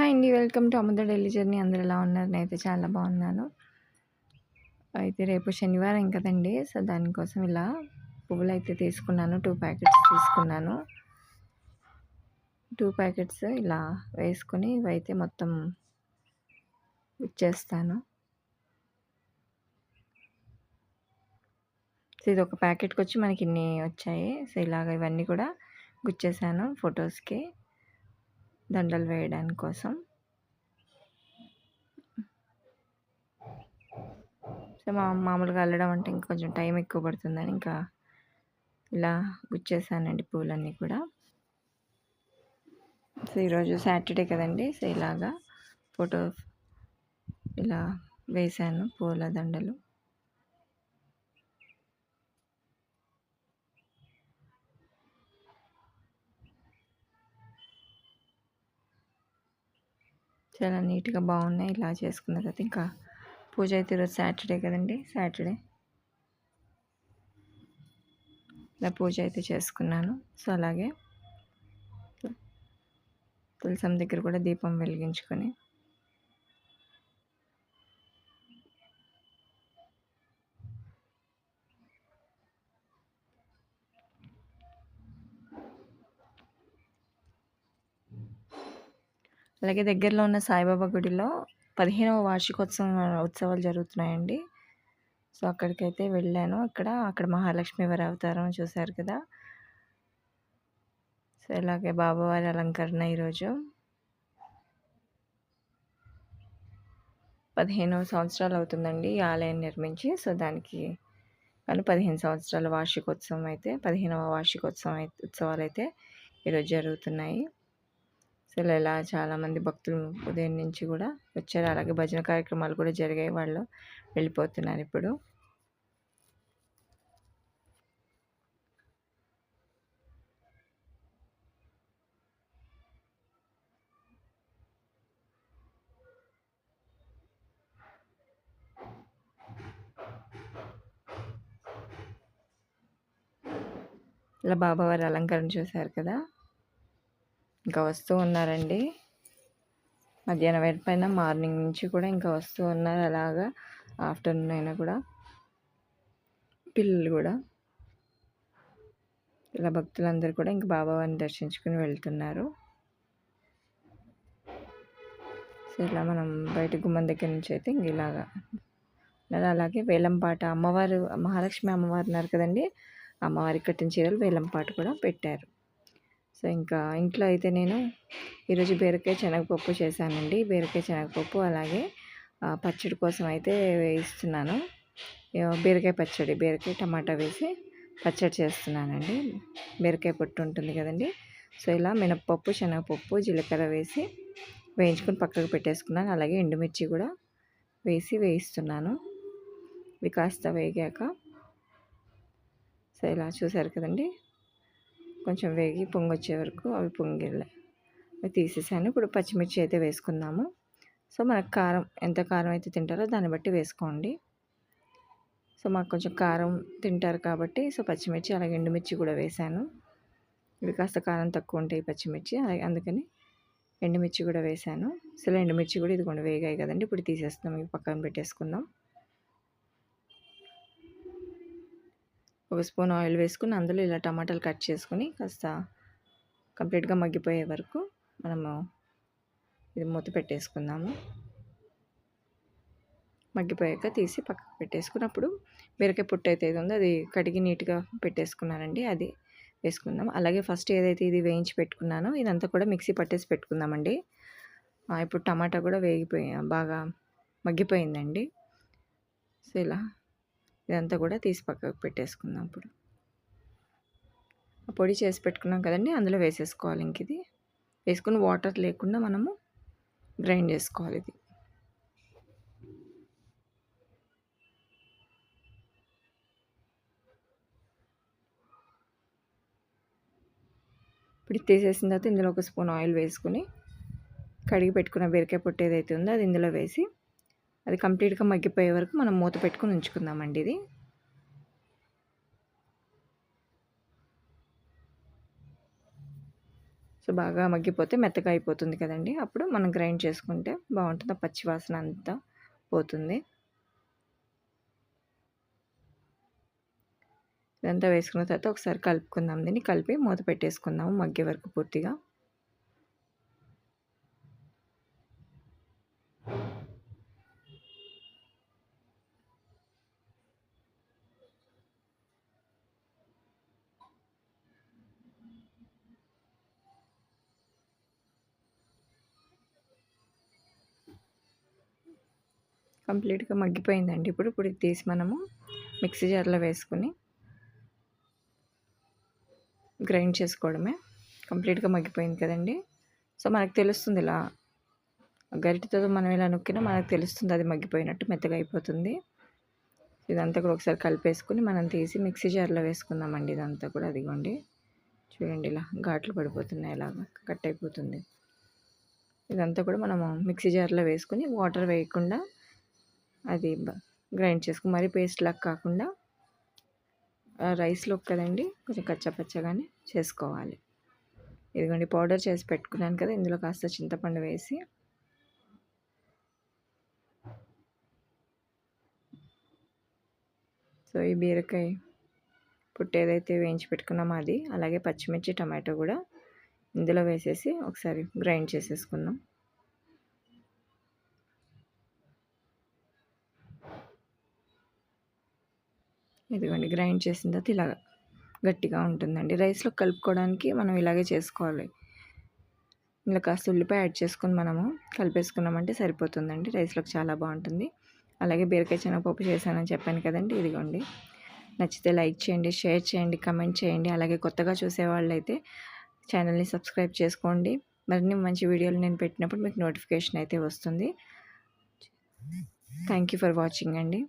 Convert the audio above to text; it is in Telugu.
హాయ్ అండి. Welcome to Amuda daily journey. అందరూ ఎలా ఉన్నారు? నేనైతే చాలా బాగున్నాను. అయితే రేపు శనివారం కదండీ! సో, దానికోసం ఇలా పువ్వులైతే తీసుకున్నాను. 2 ప్యాకెట్స్ తీసుకున్నాను. 2 ప్యాకెట్స్ ఇలా వేసుకొని ఇవైతే మొత్తం గుచ్చేస్తాను. సో, ఇదొక ప్యాకెట్‌కొచ్చి మనకి ఇన్ని వచ్చాయి. సో, ఇలాగ ఇవన్నీ కూడా గుచ్చేసాను ఫోటోస్‌కి దండలు వేయడానికి కోసం. సో, మామూలుగా అల్లడం అంటే ఇంకొంచెం టైం ఎక్కువ పడుతుందని ఇంకా ఇలా గుచ్చేసానండి పూలన్నీ కూడా. సో, ఈరోజు సాటర్డే కదండీ! సో, ఇలాగా ఫోటో ఇలా వేశాను పూల దండలు. చాలా నీట్‌గా బాగున్నాయి. ఇలా చేసుకున్న తర్వాత ఇంకా పూజ అయితే ఈరోజు సాటర్డే కదండీ! సాటర్డే ఇలా పూజ అయితే చేసుకున్నాను. సో, అలాగే తులసం దగ్గర కూడా దీపం వెలిగించుకొని అలాగే దగ్గరలో ఉన్న సాయిబాబా గుడిలో 15వ ఉత్సవాలు జరుగుతున్నాయండి. సో, అక్కడికైతే వెళ్ళాను. అక్కడ మహాలక్ష్మి వారి అవతారం చూశారు కదా! సో, ఇలాగే బాబావారి అలంకరణ ఈరోజు 15వ సంవత్సరాలు అవుతుందండి ఈ ఆలయం నిర్మించి. సో, దానికి కానీ 15 సంవత్సరాల వార్షికోత్సవం అయితే 15వ వార్షికోత్సవం ఉత్సవాలైతే ఈరోజు జరుగుతున్నాయి. సో, ఇలా చాలామంది భక్తులు ఉదయం నుంచి కూడా వచ్చారు. అలాగే భజన కార్యక్రమాలు కూడా జరిగాయి. వాళ్ళు వెళ్ళిపోతున్నారు ఇప్పుడు. ఇలా బాబావారి అలంకరణ చూశారు కదా! ఇంకా వస్తూ ఉన్నారండి. మధ్యాహ్నం అయిపోయినా మార్నింగ్ నుంచి కూడా ఇంకా వస్తూ ఉన్నారు. అలాగా ఆఫ్టర్నూన్ అయినా కూడా పిల్లలు కూడా ఇలా భక్తులందరూ కూడా ఇంకా బాబావారిని దర్శించుకుని వెళ్తున్నారు. సో, ఇలా మనం బయట గుమ్మం దగ్గర నుంచి అయితే ఇంక ఇలాగా అలాగే వేలంపాట అమ్మవారు మహాలక్ష్మి అమ్మవారు ఉన్నారు కదండి! అమ్మవారికి కట్టిన చీరలు వేలంపాట కూడా పెట్టారు. సో, ఇంకా ఇంట్లో అయితే నేను ఈరోజు బీరకాయ శనగపప్పు చేశానండి. బీరకాయ శనగపప్పు అలాగే పచ్చడి కోసం అయితే వేయిస్తున్నాను. బీరకాయ పచ్చడి, బీరకాయ టమాటా వేసి పచ్చడి చేస్తున్నానండి. బీరకాయ పొట్టు ఉంటుంది కదండి! సో, ఇలా మినప్పప్పు, శనగపప్పు, జీలకర్ర వేసి వేయించుకొని పక్కకు పెట్టేసుకున్నాను. అలాగే ఎండుమిర్చి కూడా వేసి వేయిస్తున్నాను. ఇవి కాస్త వేగాక సో, ఇలా చూసారు కదండి! కొంచెం వేగి పొంగొచ్చే వరకు అవి పొంగిళ్ళాయి. అవి తీసేసాను. ఇప్పుడు పచ్చిమిర్చి అయితే వేసుకుందాము. సో, మనకు కారం ఎంత కారం అయితే తింటారో దాన్ని బట్టి వేసుకోండి. సో, మాకు కొంచెం కారం తింటారు కాబట్టి సో, పచ్చిమిర్చి అలాగే ఎండుమిర్చి కూడా వేశాను. ఇవి కాస్త కారం తక్కువ ఉంటాయి పచ్చిమిర్చి, అలాగే అందుకని ఎండుమిర్చి కూడా వేశాను. సో, ఎండుమిర్చి కూడా ఇదిగోండి వేగాయి కదండి! ఇప్పుడు తీసేస్తున్నాం. ఇవి పక్కన పెట్టేసుకుందాం. ఒక స్పూన్ ఆయిల్ వేసుకుని అందులో ఇలా టమాటాలు కట్ చేసుకుని కాస్త కంప్లీట్గా మగ్గిపోయే వరకు మనము ఇది మూత పెట్టేసుకుందాము. మగ్గిపోయాక తీసి పక్కకు పెట్టేసుకున్నప్పుడు బీరకాయ పొట్టు అయితే ఉందో అది కడిగి నీట్గా పెట్టేసుకున్నానండి. అది వేసుకుందాం. అలాగే ఫస్ట్ ఏదైతే ఇది వేయించి పెట్టుకున్నానో ఇదంతా కూడా మిక్సీ పట్టేసి పెట్టుకుందామండి. ఇప్పుడు టమాటా కూడా బాగా మగ్గిపోయిందండి. సో, ఇలా ఇదంతా కూడా తీసి పక్కకు పెట్టేసుకుందాం. ఇప్పుడు పొడి చేసి పెట్టుకున్నాం కదండి, అందులో వేసేసుకోవాలి. ఇంక ఇది వేసుకుని వాటర్ లేకుండా మనము గ్రైండ్ చేసుకోవాలి. ఇది ఇప్పుడు తీసేసిన తర్వాత ఇందులో ఒక స్పూన్ ఆయిల్ వేసుకుని కడిగి పెట్టుకున్న బీరకాయ పొట్టు ఏదైతే ఉందో అది ఇందులో వేసి అది కంప్లీట్గా మగ్గిపోయే వరకు మనం మూత పెట్టుకుని ఉంచుకుందామండి. ఇది సో బాగా మగ్గిపోతే మెత్తగా అయిపోతుంది కదండి. అప్పుడు మనం గ్రైండ్ చేసుకుంటే బాగుంటుంది. ఆ పచ్చి వాసన అంతా పోతుంది. ఇదంతా వేసుకున్న తర్వాత ఒకసారి కలుపుకుందాం. దీన్ని కలిపి మూత పెట్టేసుకుందాము మగ్గే వరకు పూర్తిగా. కంప్లీట్‌గా మగ్గిపోయిందండి. ఇప్పుడు ఇది తీసి మనము మిక్సీ జార్‌లో వేసుకొని గ్రైండ్ చేసుకోవడమే. కంప్లీట్‌గా మగ్గిపోయింది కదండీ. సో మనకు తెలుస్తుంది ఇలా గరిటెతో మనం ఇలా నొక్కినా మనకు తెలుస్తుంది అది మగ్గిపోయినట్టు, మెత్తగా అయిపోతుంది. ఇదంతా కూడా ఒకసారి కలిపేసుకొని మనం తీసి మిక్సీ జార్‌లో వేసుకుందామండి. ఇదంతా కూడా అదిగోండి చూడండి ఇలా ఘాట్లు పడిపోతున్నాయి, ఇలాగా కట్ అయిపోతుంది. ఇదంతా కూడా మనము మిక్సీ జార్‌లో వేసుకొని వాటర్ వేయకుండా అది గ్రైండ్ చేసుకుని, మరీ పేస్ట్ లాగా కాకుండా రైస్‌లోకి కదండి కొంచెం కచ్చాపచ్చగానే చేసుకోవాలి. ఇదిగోండి పౌడర్ చేసి పెట్టుకున్నాను కదా, ఇందులో కాస్త చింతపండు వేసి సో ఈ బీరకాయ పుట్టు ఏదైతే వేయించి పెట్టుకున్నామో అది, అలాగే పచ్చిమిర్చి టమాటో కూడా ఇందులో వేసేసి ఒకసారి గ్రైండ్ చేసేసుకుందాం. ఇదిగోండి గ్రైండ్ చేసిన తర్వాత ఇలా గట్టిగా ఉంటుందండి. రైస్లో కలుపుకోవడానికి మనం ఇలాగే చేసుకోవాలి. ఇలా కాస్త ఉల్లిపాయ యాడ్ చేసుకొని మనము కలిపేసుకున్నామంటే సరిపోతుందండి. రైస్లోకి చాలా బాగుంటుంది. అలాగే బీరకాయ శనగపప్పు చేశానని చెప్పాను కదండి, ఇదిగోండి. నచ్చితే లైక్ చేయండి, షేర్ చేయండి, కమెంట్ చేయండి. అలాగే కొత్తగా చూసేవాళ్ళైతే ఛానల్ని సబ్స్క్రైబ్ చేసుకోండి. మరిన్ని మంచి వీడియోలు నేను పెట్టినప్పుడు మీకు నోటిఫికేషన్ అయితే వస్తుంది. థ్యాంక్ యూ ఫర్ వాచింగ్ అండి.